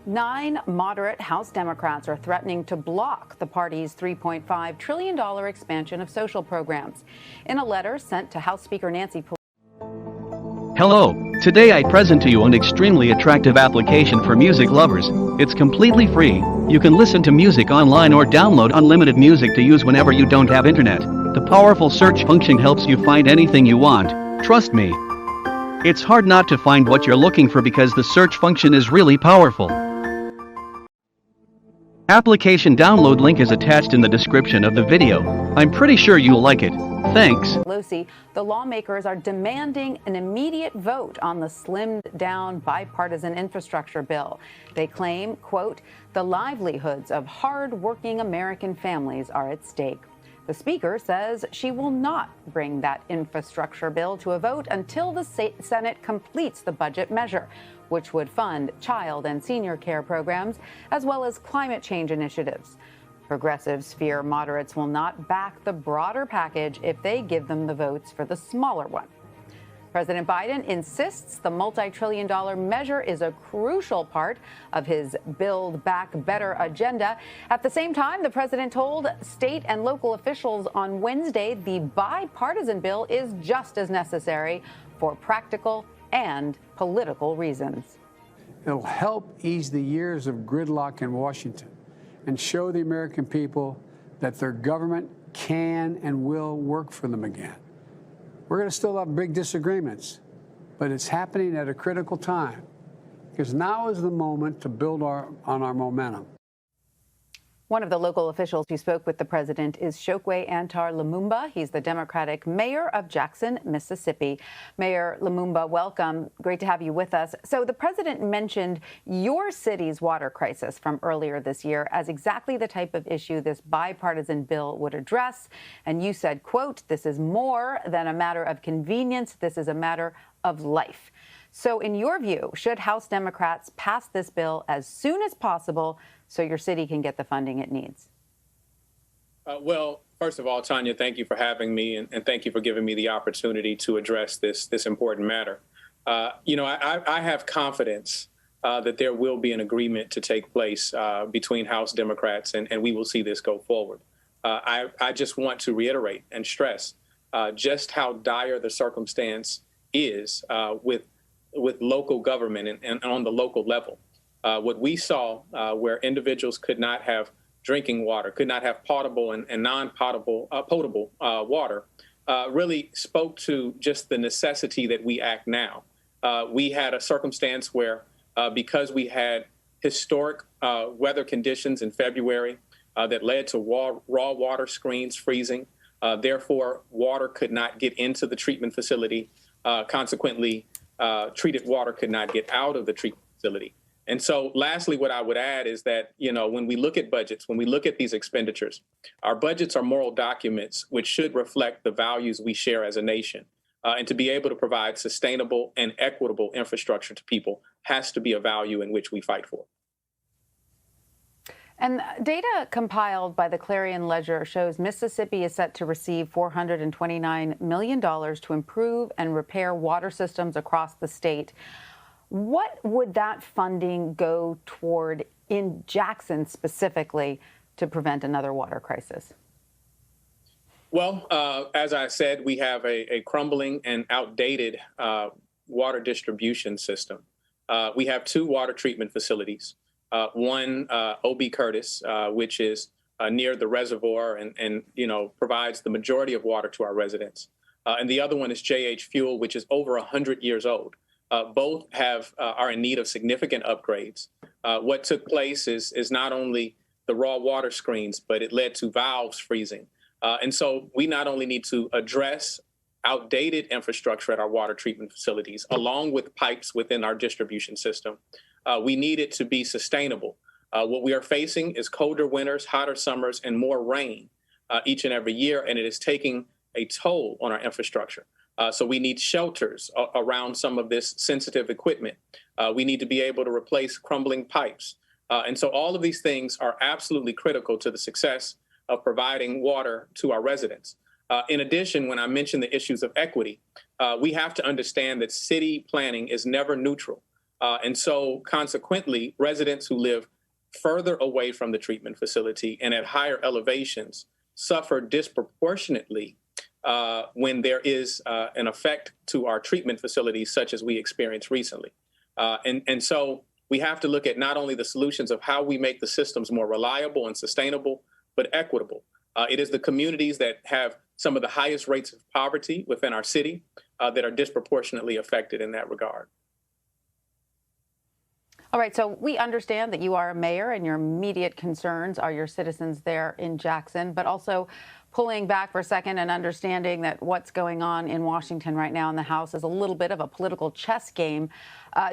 9 moderate House Democrats are threatening to block the party's $3.5 trillion expansion of social programs. In a letter sent to House Speaker Nancy Pelosi. Hello, today I present to you an extremely attractive application for music lovers. It's completely free. You can listen to music online or download unlimited music to use whenever you don't have internet. The powerful search function helps you find anything you want. Trust me. It's hard not to find what you're looking for because the search function is really powerful. Application download link is attached in the description of the video. I'm pretty sure you'll like it. Thanks. Pelosi, the lawmakers are demanding an immediate vote on the slimmed-down bipartisan infrastructure bill. They claim, quote, the livelihoods of hard-working American families are at stake. The Speaker says she will not bring that infrastructure bill to a vote until the Senate completes the budget measure, which would fund child and senior care programs, as well as climate change initiatives. Progressives fear moderates will not back the broader package if they give them the votes for the smaller one. President Biden insists the multi-trillion-dollar measure is a crucial part of his Build Back Better agenda. At the same time, the president told state and local officials on Wednesday the bipartisan bill is just as necessary for practical and political reasons. It'll help ease the years of gridlock in Washington and show the American people that their government can and will work for them again. We're going to still have big disagreements, but it's happening at a critical time because now is the moment to build on our momentum. One of the local officials who spoke with the president is Chokwe Antar Lumumba. He's the Democratic mayor of Jackson, Mississippi. Mayor Lumumba, welcome. Great to have you with us. So the president mentioned your city's water crisis from earlier this year as exactly the type of issue this bipartisan bill would address. And you said, quote, this is more than a matter of convenience. This is a matter of life. So in your view, should House Democrats pass this bill as soon as possible so your city can get the funding it needs? Well, first of all, Tanya, thank you for having me and thank you for giving me the opportunity to address this important matter. I have confidence that there will be an agreement to take place between House Democrats and we will see this go forward. I just want to reiterate and stress just how dire the circumstance is with local government and on the local level. What we saw where individuals could not have drinking water, could not have potable and non-potable potable water, really spoke to just the necessity that we act now. We had a circumstance where because we had historic weather conditions in February that led to raw water screens freezing, therefore water could not get into the treatment facility. Consequently, treated water could not get out of the treatment facility. And so lastly, what I would add is that, when we look at budgets, when we look at these expenditures, our budgets are moral documents which should reflect the values we share as a nation. And to be able to provide sustainable and equitable infrastructure to people has to be a value in which we fight for. And data compiled by the Clarion Ledger shows Mississippi is set to receive $429 million to improve and repair water systems across the state. What would that funding go toward in Jackson specifically to prevent another water crisis? Well, as I said, we have a crumbling and outdated water distribution system. We have 2 water treatment facilities. One, O.B. Curtis, which is near the reservoir and provides the majority of water to our residents. And the other one is J.H. Fuel, which is over 100 years old. Both are in need of significant upgrades. What took place is not only the raw water screens, but it led to valves freezing. And so we not only need to address outdated infrastructure at our water treatment facilities, along with pipes within our distribution system, we need it to be sustainable. What we are facing is colder winters, hotter summers, and more rain each and every year, and it is taking a toll on our infrastructure. So we need shelters around some of this sensitive equipment. We need to be able to replace crumbling pipes. And so all of these things are absolutely critical to the success of providing water to our residents. In addition, when I mention the issues of equity, we have to understand that city planning is never neutral. And so consequently, residents who live further away from the treatment facility and at higher elevations suffer disproportionately when there is an effect to our treatment facilities, such as we experienced recently. And so we have to look at not only the solutions of how we make the systems more reliable and sustainable, but equitable. It is the communities that have some of the highest rates of poverty within our city that are disproportionately affected in that regard. All right, so we understand that you are a mayor and your immediate concerns are your citizens there in Jackson, but also pulling back for a second and understanding that what's going on in Washington right now in the House is a little bit of a political chess game.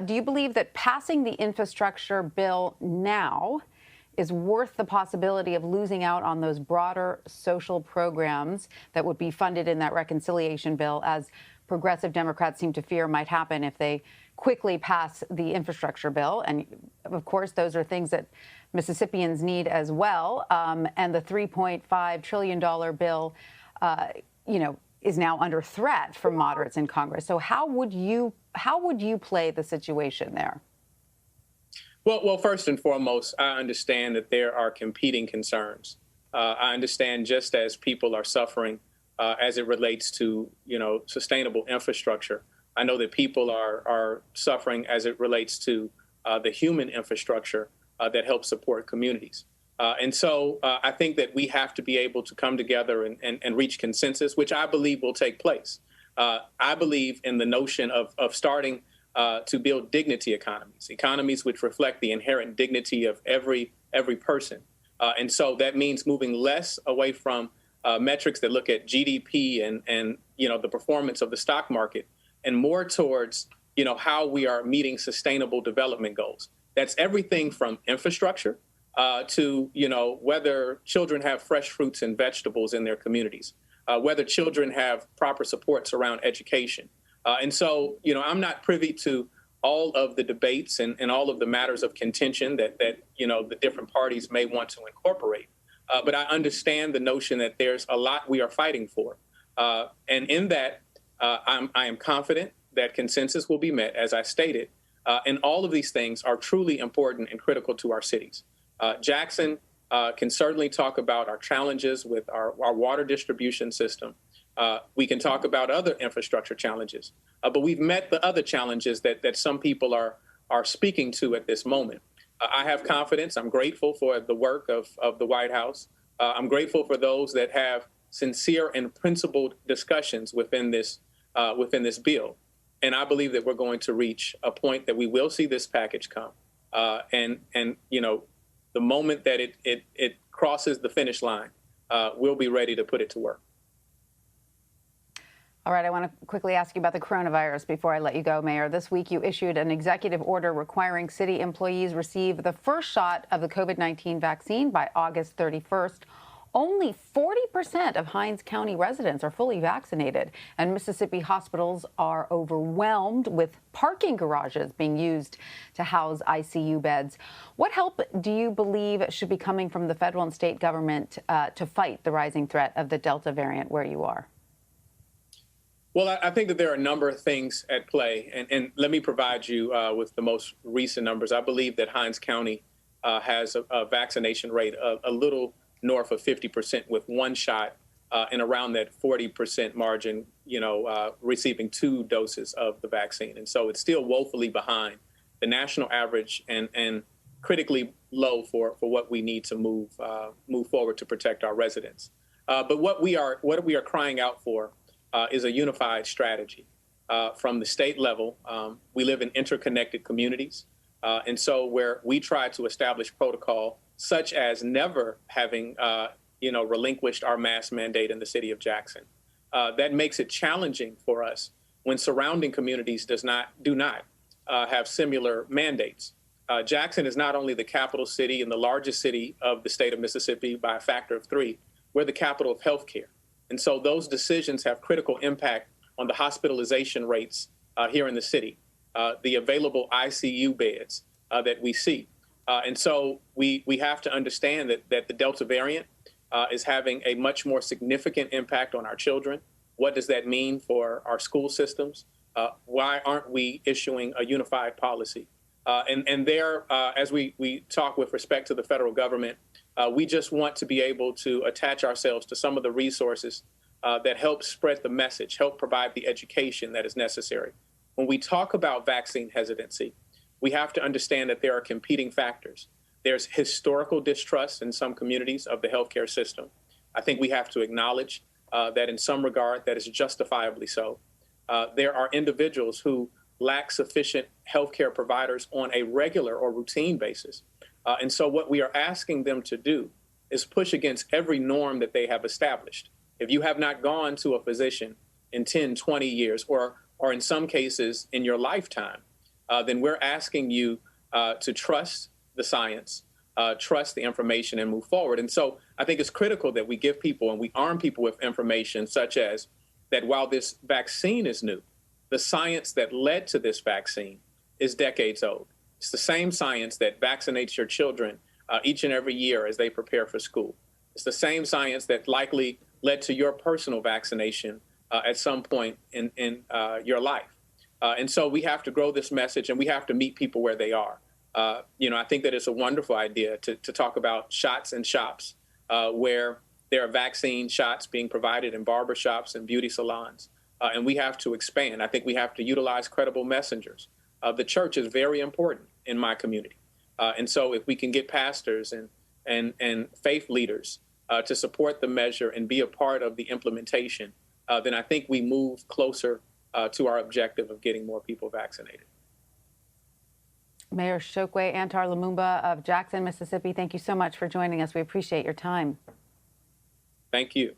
Do you believe that passing the infrastructure bill now is worth the possibility of losing out on those broader social programs that would be funded in that reconciliation bill, as progressive Democrats seem to fear might happen if they quickly pass the infrastructure bill? And of course, those are things that Mississippians need as well. And the $3.5 trillion bill, is now under threat from moderates in Congress. So how would you play the situation there? Well, first and foremost, I understand that there are competing concerns. I understand just as people are suffering as it relates to, sustainable infrastructure, I know that people are suffering as it relates to the human infrastructure that helps support communities. And so I think that we have to be able to come together and reach consensus, which I believe will take place. I believe in the notion of starting to build dignity economies which reflect the inherent dignity of every person. And so that means moving less away from metrics that look at GDP and the performance of the stock market, and more towards how we are meeting sustainable development goals. That's everything from infrastructure to whether children have fresh fruits and vegetables in their communities, whether children have proper supports around education. And so, I'm not privy to all of the debates and all of the matters of contention that the different parties may want to incorporate. But I understand the notion that there's a lot we are fighting for. And in that, I am confident that consensus will be met, as I stated. And all of these things are truly important and critical to our cities. Jackson can certainly talk about our challenges with our water distribution system. We can talk about other infrastructure challenges, but we've met the other challenges that some people are speaking to at this moment. I have confidence. I'm grateful for the work of the White House. I'm grateful for those that have sincere and principled discussions within this bill. And I believe that we're going to reach a point that we will see this package come. And the moment that it crosses the finish line, we'll be ready to put it to work. All right, I want to quickly ask you about the coronavirus before I let you go, Mayor. This week, you issued an executive order requiring city employees receive the first shot of the COVID-19 vaccine by August 31st. Only 40% of Hinds County residents are fully vaccinated, and Mississippi hospitals are overwhelmed with parking garages being used to house ICU beds. What help do you believe should be coming from the federal and state government to fight the rising threat of the Delta variant where you are? Well, I think that there are a number of things at play, and let me provide you with the most recent numbers. I believe that Hinds County has a vaccination rate a little north of 50% with one shot, and around that 40% margin, receiving 2 doses of the vaccine. And so it's still woefully behind the national average and critically low for what we need to move forward to protect our residents. But what we are crying out for is a unified strategy from the state level. We live in interconnected communities. And so where we try to establish protocol such as never having, relinquished our mask mandate in the city of Jackson, that makes it challenging for us when surrounding communities do not have similar mandates. Jackson is not only the capital city and the largest city of the state of Mississippi by a factor of 3, we're the capital of healthcare. And so those decisions have critical impact on the hospitalization rates here in the city, the available ICU beds that we see. And so we have to understand that the Delta variant is having a much more significant impact on our children. What does that mean for our school systems? Why aren't we issuing a unified policy And there, as we talk with respect to the federal government, we just want to be able to attach ourselves to some of the resources that help spread the message, help provide the education that is necessary. When we talk about vaccine hesitancy, we have to understand that there are competing factors. There's historical distrust in some communities of the healthcare system. I think we have to acknowledge that in some regard that is justifiably so. There are individuals who lack sufficient healthcare providers on a regular or routine basis. And so what we are asking them to do is push against every norm that they have established. If you have not gone to a physician in 10, 20 years, or in some cases in your lifetime, then we're asking you to trust the science, trust the information, and move forward. And so I think it's critical that we give people and we arm people with information such as that while this vaccine is new, the science that led to this vaccine is decades old. It's the same science that vaccinates your children each and every year as they prepare for school. It's the same science that likely led to your personal vaccination at some point in your life. And so we have to grow this message and we have to meet people where they are. I think that it's a wonderful idea to talk about shots and shops where there are vaccine shots being provided in barbershops and beauty salons. And we have to expand. I think we have to utilize credible messengers. The church is very important in my community. And so if we can get pastors and faith leaders to support the measure and be a part of the implementation, then I think we move closer to our objective of getting more people vaccinated. Mayor Chokwe Antar Lumumba of Jackson, Mississippi, thank you so much for joining us. We appreciate your time. Thank you.